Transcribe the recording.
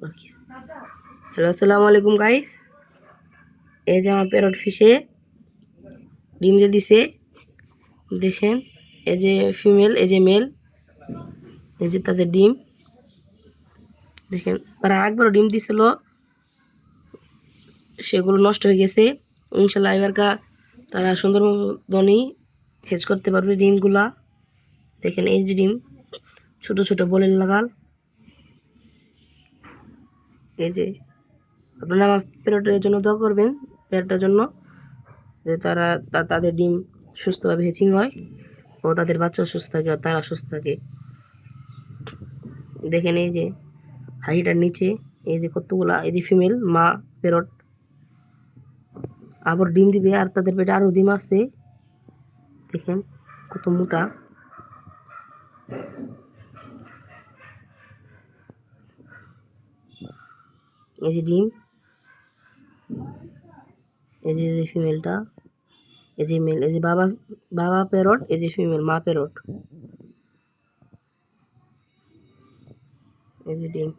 Hello, আসসালামু আলাইকুম guys. এই যে আমার প্যারট ফিশে ডিম দিয়ে দিছে। দেখেন, এই যে ফিমেল, এই যে মেল, এই যে তাদের ডিম। দেখেন, তারা একবারও ডিম দিছিল, সেগুলো নষ্ট হয়ে গেছে। ইনশাল্লাহ এবারকা তারা সুন্দর মতনই হেজ করতে পারবে ডিমগুলা। দেখেন, এই যে ডিম ছোট ছোট বলের লাগাল। এই যে আপনারা আমার প্যারটের জন্য দোয়া করবেন, প্যারটের জন্য, যে তারা তাদের ডিম সুস্থভাবে হেচিং হয় ও তাদের বাচ্চা সুস্থ থাকে আর তারা সুস্থ থাকে। দেখেন, এই যে হাঁড়িটার নিচে এই যে কতগুলা, এই যে ফিমেল মা প্যারট আবার ডিম দিবে, আর তাদের পেটে আরও ডিম আছে। দেখেন কত মোটা। এই যে ডিম, এই যে ফিমেলটা, এই যে মেল, এই যে বাবা বাবা প্যারট, এই যে ফিমেল মা প্যারট, এই যে ডিম।